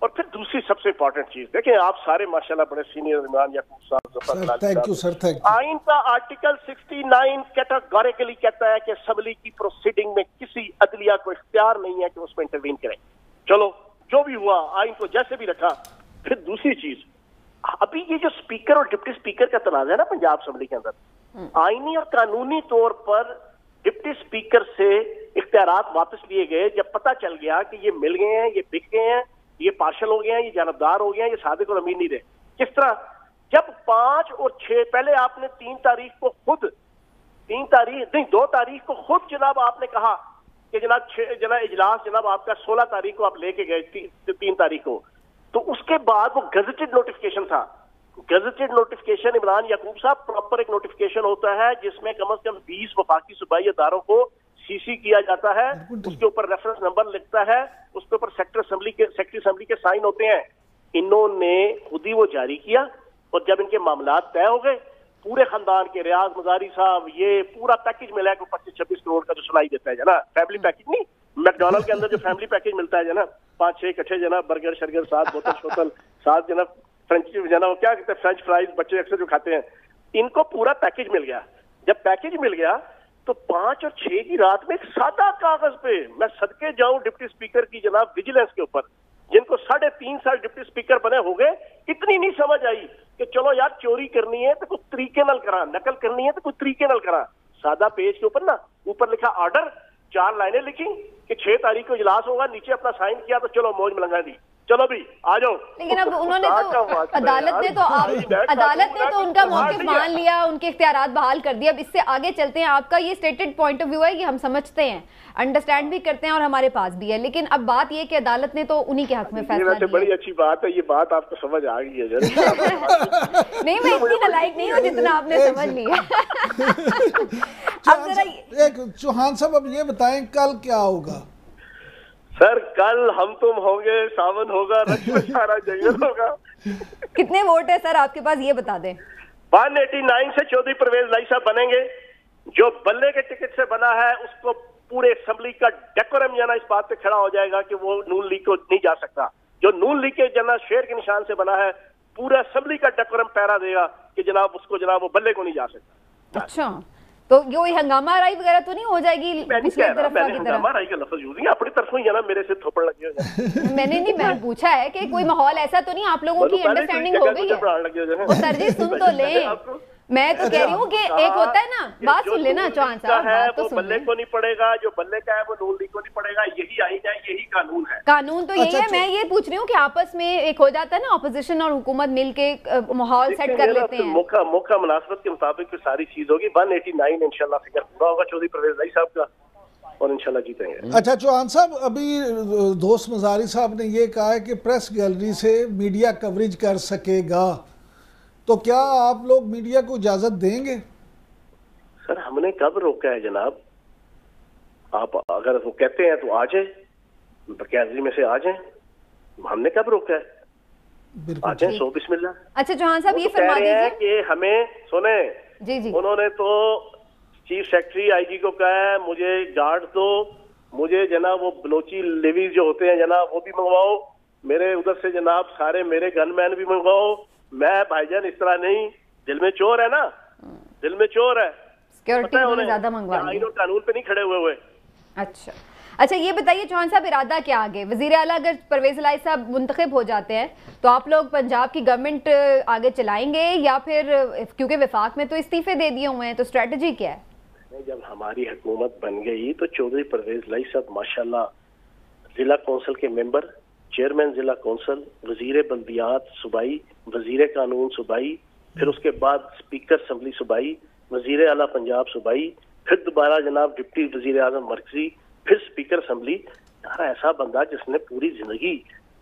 اور پھر دوسری سب سے امپورٹنٹ چیز دیکھیں, آپ سارے ماشاءاللہ بڑے سینئر عمران یعقوب صاحب, thank you sir, thank you. آئین کا آرٹیکل 69 کیٹاگوریکلی کہتا ہے کہ اسمبلی کی پروسیڈنگ میں کسی عدلیہ کو اختیار نہیں ہے کہ اس میں انٹروین کرے. چلو جو بھی ہوا, آئین کو جیسے بھی رکھا. پھر دوسری چیز, ابھی یہ جو اسپیکر اور ڈپٹی اسپیکر کا تنازع ہے نا پنجاب اسمبلی کے اندر, آئینی اور قانونی طور پر ڈپٹی اسپیکر سے اختیارات واپس لیے گئے جب پتہ چل گیا کہ یہ مل گئے ہیں, یہ بک گئے ہیں, یہ پارشل ہو گئے ہیں, یہ جانبدار ہو گئے ہیں, یہ صادق اور امین نہیں رہے. کس طرح؟ جب 5 اور 6 پہلے آپ نے 2 تاریخ کو خود جناب آپ نے کہا کہ جناب اجلاس جناب آپ کا 16 تاریخ کو آپ لے کے گئے 3 تاریخ کو, تو اس کے بعد وہ گزٹڈ نوٹیفیکیشن تھا. گزٹڈ نوٹیفیکیشن عمران یعقوب صاحب پراپر ایک نوٹیفیکیشن ہوتا ہے جس میں کم از کم 20 وفاقی صوبائی اداروں کو CC کیا جاتا ہے, اس کے اوپر ریفرنس نمبر لکھتا ہے, اس کے اوپر سیکٹری اسمبلی کے سائن ہوتے ہیں. انہوں نے خود ہی وہ جاری کیا, اور جب ان کے معاملات طے ہو گئے پورے خاندان کے, ریاض مزاری صاحب یہ پورا پیکج ملا ہے 25-26 کروڑ کا جو سنائی دیتا ہے جنا, فیملی پیکج نہیں, میکڈونلڈ کے اندر جو فیملی پیکج ملتا ہے جنا, 5-6 اکٹھے جنا, برگر شرگر 7 بوتل 7 جنا فرنچ جنا, وہ کیا کہتے ہیں فرینچ فرائز بچے اکثر جو کھاتے ہیں, ان کو پورا پیکج مل گیا. جب پیکج مل گیا تو 5 اور 6 کی رات میں ایک سادہ کاغذ پہ, میں صدقے جاؤں ڈپٹی اسپیکر کی جناب ویجیلنس کے اوپر, جن کو 3.5 سال ڈپٹی اسپیکر بنے ہو گئے, اتنی نہیں سمجھ آئی کہ چلو یار چوری کرنی ہے تو کوئی طریقے نال کرا, نقل کرنی ہے تو کوئی طریقے نال کرا. سادہ پیج کے اوپر نا اوپر لکھا آرڈر, 4 لائنیں لکھی کہ 6 تاریخ کو اجلاس ہوگا, نیچے اپنا سائن کیا تو چلو موج ملنگا دی, چلو بھی آ جاؤ. لیکن اب انہوں نے تو عدالت نے تو ان کا موقف مان لیا, ان کے اختیارات بحال کر دیا. اب اس سے آگے چلتے ہیں. آپ کا یہ اسٹیٹڈ پوائنٹ آف ویو ہے, یہ ہم سمجھتے ہیں, انڈرسٹینڈ بھی کرتے ہیں اور ہمارے پاس بھی ہے, لیکن اب بات یہ کہ عدالت نے تو انہی کے حق میں فیصلہ دیا. بڑی اچھی بات ہے, یہ بات آپ کو سمجھ آ گئی ہے. نہیں میں اتنی نالائق نہیں ہوں جتنا آپ نے سمجھ لیا. چوہان صاحب اب یہ بتائیں کل کیا ہوگا؟ سر کل ہم تم ہوں گے, ساون ہوگا, رش میں سارا جنگل ہوگا. کتنے ووٹ ہیں سر آپ کے پاس یہ بتا دیں؟ 189 سے چودھری پرویز لائی صاحب بنیں گے. جو بلے کے ٹکٹ سے بنا ہے اس کو پورے اسمبلی کا ڈیکورم جانا اس بات پہ کھڑا ہو جائے گا کہ وہ نون لیگ کو نہیں جا سکتا. جو نون لیگ کے جنا شیر کے نشان سے بنا ہے پورا اسمبلی کا ڈیکورم پیرا دے گا کہ جناب اس کو جناب وہ بلے کو نہیں جا سکتا. اچھا تو یہ ہنگامہ رائی وغیرہ تو نہیں ہو جائے گی پچھلی طرف کی طرح؟ ہنگامہ رائی کا لفظ یوز نہیں, اپنی طرف ہی جناب میرے سے تھوپڑ لگے ہو جائے. میں نے نہیں, میں پوچھا ہے کہ کوئی ماحول ایسا تو نہیں آپ لوگوں کی انڈرسٹینڈنگ ہو گئی ہے؟ وہ سر جی سن تو لیں, میں تو کہہ رہی ہوں کہ ایک ہوتا ہے نا, بات سن لینا چوہان صاحب, بات تو سن بلے کو نہیں پڑے گا, جو بلے کا ہے وہ نون لیگ کو نہیں پڑے گا. یہی آئین ہے, یہی قانون ہے. قانون تو یہی ہے. میں یہ پوچھ رہی ہوں کہ آپس میں ایک ہو جاتا ہے نا, اپوزیشن اور حکومت مل کے ماحول سیٹ کر لیتے ہیں. موقع مناسبت کے مطابق ساری چیز ہوگی. 189 انشاءاللہ فکر پورا ہوگا چودھری پرویز لائی صاحب کا, اور انشاءاللہ جیتیں گے. اچھا چوہان صاحب, ابھی دوست مزاری صاحب نے یہ کہا ہے کہ پریس گیلری سے میڈیا کوریج کر سکے گا, تو کیا آپ لوگ میڈیا کو اجازت دیں گے؟ سر ہم نے کب روکا ہے جناب, آپ اگر وہ کہتے ہیں تو آ جائیں, گیلری میں سے آ جائیں, ہم نے کب روکا ہے, آ جائیں, سو بسم اللہ. اچھا چوہان صاحب یہ فرما دیجیے کہ ہمیں سنیں, جی جی انہوں نے تو چیف سیکرٹری IG کو کہا ہے مجھے گارڈ دو, مجھے جناب وہ بلوچی لیویز جو ہوتے ہیں جناب وہ بھی منگواؤ, میرے ادھر سے جناب سارے میرے گن مین بھی منگواؤ. میں بھائی جان اس طرح نہیں, دل میں چور ہے نا, دل میں چور ہے, سیکیورٹی میں زیادہ منگوا آئین اور قانون پہ نہیں کھڑے ہوئے. اچھا یہ بتائیے چوہان صاحب, ارادہ کیا آگے؟ وزیر اعلیٰ اگر پرویز لائی صاحب منتخب ہو جاتے ہیں تو آپ لوگ پنجاب کی گورنمنٹ آگے چلائیں گے, یا پھر کیونکہ وفاق میں تو استعفے دے دیے ہوئے ہیں تو اسٹریٹجی کیا ہے؟ جب ہماری حکومت بن گئی تو چودھری پرویز لائی صاحب ماشاءاللہ ضلع کونسل کے ممبر, چیئرمین ضلع کونسل, وزیر بلدیات صوبائی, وزیر قانون صوبائی, پھر اس کے بعد اسپیکر اسمبلی صوبائی, وزیر اعلیٰ پنجاب صوبائی, پھر دوبارہ جناب ڈپٹی وزیر اعظم مرکزی, پھر اسپیکر اسمبلی. ایسا بندہ جس نے پوری زندگی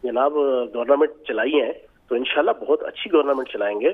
جناب گورنمنٹ چلائی ہے, تو انشاءاللہ بہت اچھی گورنمنٹ چلائیں گے.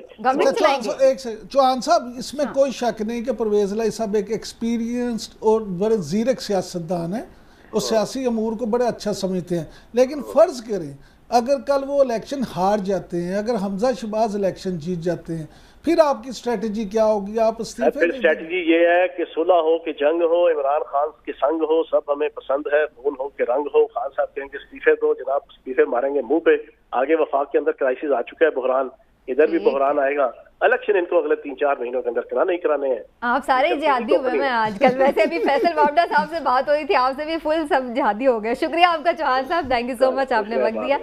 چوہان صاحب اس میں کوئی شک نہیں کہ پرویز لائی صاحب ایک ایکسپیرینسڈ اور بڑے زیرک سیاستدان ہیں, اور سیاسی امور کو بڑے اچھا سمجھتے ہیں, لیکن فرض کریں اگر کل وہ الیکشن ہار جاتے ہیں، اگر حمزہ شہباز الیکشن جیت جاتے ہیں، پھر آپ کی اسٹریٹجی کیا ہوگی؟ آپ استعفے؟ پھر اسٹریٹجی یہ ہے کہ صلح ہو کہ جنگ ہو، عمران خان کے سنگ ہو، سب ہمیں پسند ہے، خون ہو کہ رنگ ہو. خان صاحب کہیں گے استعفے دو، جناب استعفے ماریں گے منہ پہ. آگے وفاق کے اندر کرائسس آ چکا ہے، بحران، ادھر بھی بحران آئے گا. الیکشن ان کو اگلے 3-4 مہینوں کے اندر کرانے ہیں. آپ سارے جہادی ہوئے ہیں آج کل. ویسے ابھی فیصل وابڈا صاحب سے بات ہوئی تھی، آپ سے بھی فل سب جہادی ہو گئے. شکریہ آپ کا چوہان صاحب، تھینک یو سو مچ، آپ نے وقت دیا.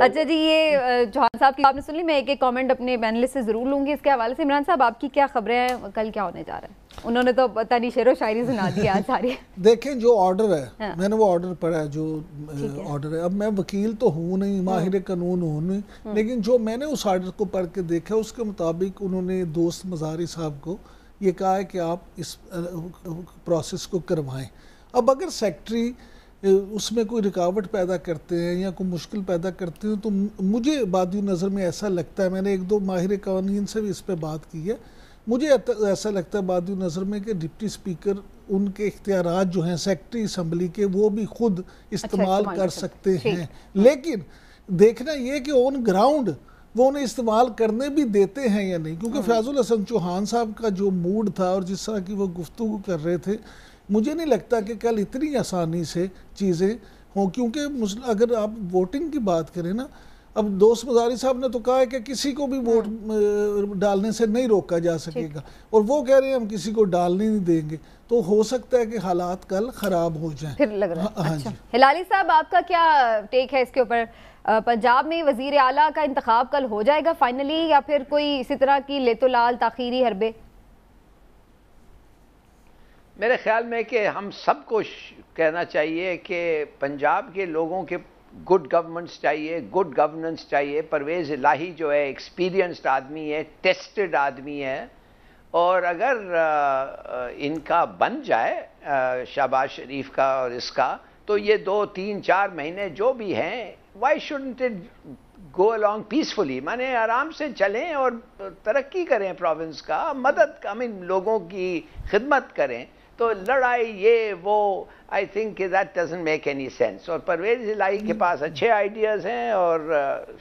اچھا جی، یہ چوہان صاحب کی آپ نے سن لی. میں ایک کامنٹ اپنے پینلسٹ سے ضرور لوں گی اس کے حوالے سے. عمران صاحب، آپ کی کیا خبریں ہیں؟ کل کیا ہونے جا رہا ہے؟ انہوں نے تو پتہ نہیں شعر و شاعری سنا دی آج ساری. دیکھیں جو آرڈر ہے، میں نے وہ آرڈر پڑھا ہے، جو آرڈر ہے. اب میں وکیل تو ہوں نہیں، ماہر قانون ہوں نہیں، لیکن جو میں نے اس آرڈر کو پڑھ کے دیکھا، اس کے مطابق انہوں نے دوست مزاری صاحب کو یہ کہا ہے کہ آپ اس پروسیس کو کروائیں. اب اگر سیکٹری اس میں کوئی رکاوٹ پیدا کرتے ہیں یا کوئی مشکل پیدا کرتے ہیں، تو مجھے بادی نظر میں ایسا لگتا ہے، میں نے 1-2 ماہر قوانین سے بھی اس پہ بات کی ہے، مجھے ایسا لگتا ہے بادی نظر میں کہ ڈپٹی اسپیکر ان کے اختیارات جو ہیں سیکٹری اسمبلی کے، وہ بھی خود استعمال کر سکتے ہیں. لیکن دیکھنا یہ کہ آن گراؤنڈ وہ انہیں استعمال کرنے بھی دیتے ہیں یا نہیں. کیونکہ فیاض الحسن چوہان صاحب کا جو موڈ تھا اور جس طرح کی وہ گفتگو کر رہے تھے، مجھے نہیں لگتا کہ کل اتنی آسانی سے چیزیں ہوں. کیونکہ اگر آپ ووٹنگ کی بات کریں نا، اب دوست مزاری صاحب نے تو کہا ہے کہ کسی کو بھی ووٹ ڈالنے سے نہیں روکا جا سکے گا، اور وہ کہہ رہے ہیں ہم کسی کو ڈالنے نہیں دیں گے. تو ہو سکتا ہے کہ حالات کل خراب ہو جائیں. پھر لگ رہا ہے. ہلالی صاحب، آپ کا کیا ٹیک ہے اس کے اوپر؟ پنجاب میں وزیر اعلیٰ کا انتخاب کل ہو جائے گا فائنلی، یا پھر کوئی اسی طرح کی لیت و لال تاخیری حربے؟ میرے خیال میں کہ ہم سب کو کہنا چاہیے کہ پنجاب کے لوگوں کے گڈ گورنمنٹس چاہیے، گڈ گورننس چاہیے. پرویز الہی جو ہے ایکسپیرینسڈ آدمی ہے، ٹیسٹڈ آدمی ہے، اور اگر ان کا بن جائے شہباز شریف کا اور اس کا، تو یہ 2-3-4 مہینے جو بھی ہیں، why shouldn't it go along peacefully? مانے آرام سے چلیں اور ترقی کریں پروونس کا، مدد لوگوں کی خدمت کریں. تو لڑائی یہ وہ I think that doesn't make any sense. اور پرویز الہی کے پاس اچھے آئیڈیاز ہیں، اور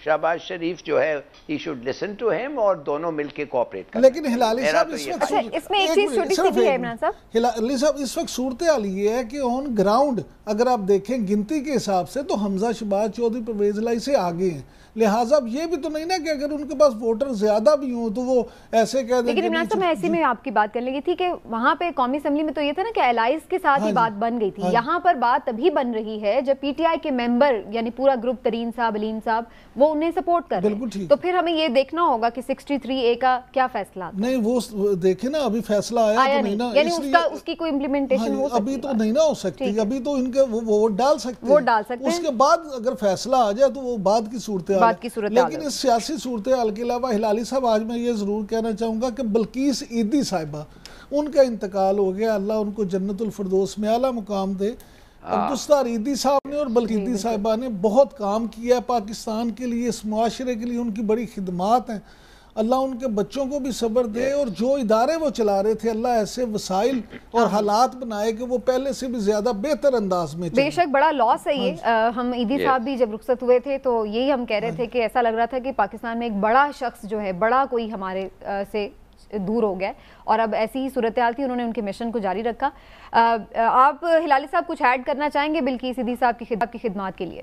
شہباز شریف جو ہے ہی شوڈ لسن ٹو ہیم، اور دونوں مل کے کوآپریٹ کریں. لیکن ہلالی صاحب اس میں ایک چیز چھوٹی سی بھی ہے عمران صاحب. ہلالی صاحب، اس وقت صورتحال یہ ہے کہ آن گراؤنڈ اگر آپ دیکھیں گنتی کے حساب سے تو حمزہ شہباز چودھری پرویز الہی سے آگے ہیں. لہٰذا اب یہ بھی تو نہیں نا کہ اگر ان کے پاس ووٹر زیادہ بھی ہوں تو وہ ایسے کہہ دیں. لیکن عمران صاحب، میں ایسی میں آپ کی بات کرنے لگی تھی کہ وہاں پہ قومی اسمبلی میں تو یہ تھا نا کہ الائز کے ساتھ ہی بات بن گئی تھی. یہاں پر بات تبھی بن رہی ہے جب پی ٹی آئی کے ممبر یعنی پورا گروپ، ترین صاحب، علیم صاحب، وہ انہیں سپورٹ کر رہے ہیں. تو پھر ہمیں یہ دیکھنا ہوگا کہ 63A کا کیا فیصلہ نہیں. وہ دیکھیں نا، ابھی فیصلہ آیا تو نہیں نا، یعنی اس کی کوئی امپلیمنٹیشن ہو سکتی ابھی تو نہیں نا ہو سکتی. ابھی تو ان کے وہ ووٹ ڈال سکتے ہیں، اس کے بعد اگر فیصلہ آ جائے تو وہ بعد کی صورتحال. لیکن اس سیاسی صورتحال کے علاوہ ہلالی صاحب، آج میں یہ ضرور کہنا چاہوں گا کہ بلقیس عیدی صاحبہ، ان کا انتقال ہو گیا، اللہ ان کو جنت الفردوس میں اعلیٰ مقام دے. عبدالستار عیدی صاحب نے اور بلقیس عیدی صاحبہ نے بہت کام کیا ہے پاکستان کے لیے، اس معاشرے کے لیے ان کی بڑی خدمات ہیں. اللہ ان کے بچوں کو بھی صبر دے، اور جو ادارے وہ چلا رہے تھے اللہ ایسے وسائل اور حالات بنائے کہ وہ پہلے سے بھی زیادہ بہتر انداز میں چلے. بے شک بڑا لاس ہے یہ. ہم عیدی صاحب بھی جب رخصت ہوئے تھے تو یہی ہم کہہ رہے تھے کہ ایسا لگ رہا تھا کہ پاکستان میں ایک بڑا شخص جو ہے، بڑا کوئی ہمارے سے دور ہو گیا، اور اب ایسی ہی صورتحال تھی. انہوں نے ان کے مشن کو جاری رکھا. آپ ہلالی صاحب کچھ ایڈ کرنا چاہیں گے بلقیس عیدی صاحب کی خدمات کے لیے؟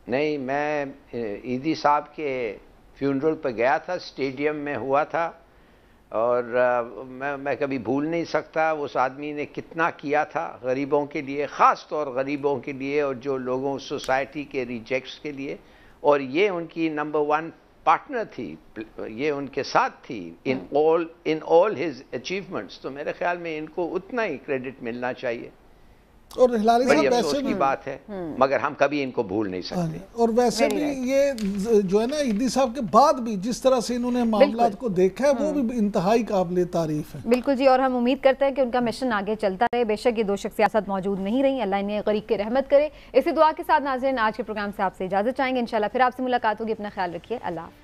نہیں، میں عیدی صاحب کے فیونرل پہ گیا تھا، اسٹیڈیم میں ہوا تھا، اور میں کبھی بھول نہیں سکتا اس آدمی نے کتنا کیا تھا غریبوں کے لیے، خاص طور غریبوں کے لیے، اور جو لوگوں سوسائٹی کے ریجیکٹس کے لیے. اور یہ ان کی نمبر 1 پارٹنر تھی، یہ ان کے ساتھ تھی in all his achievements. تو میرے خیال میں ان کو اتنا ہی کریڈٹ ملنا چاہیے. اور ہلالی صاحب بڑی افسوس کی بات ہے، مگر ہم کبھی ان کو بھول نہیں سکتے. اور ویسے بھی یہ جو ہے نا عیدی صاحب کے بعد بھی جس طرح سے انہوں نے معاملات کو دیکھا ہے وہ بھی انتہائی قابل تعریف ہے. بالکل جی، اور ہم امید کرتے ہیں کہ ان کا مشن آگے چلتا رہے. بے شک یہ 2 شخصیات موجود نہیں رہی، اللہ انہیں غریق کی رحمت کرے. اسی دعا کے ساتھ ناظرین آج کے پروگرام سے آپ سے اجازت چاہیں گے. انشاءاللہ پھر آپ سے ملاقات ہوگی. اپنا خیال رکھیے. اللہ حافظ.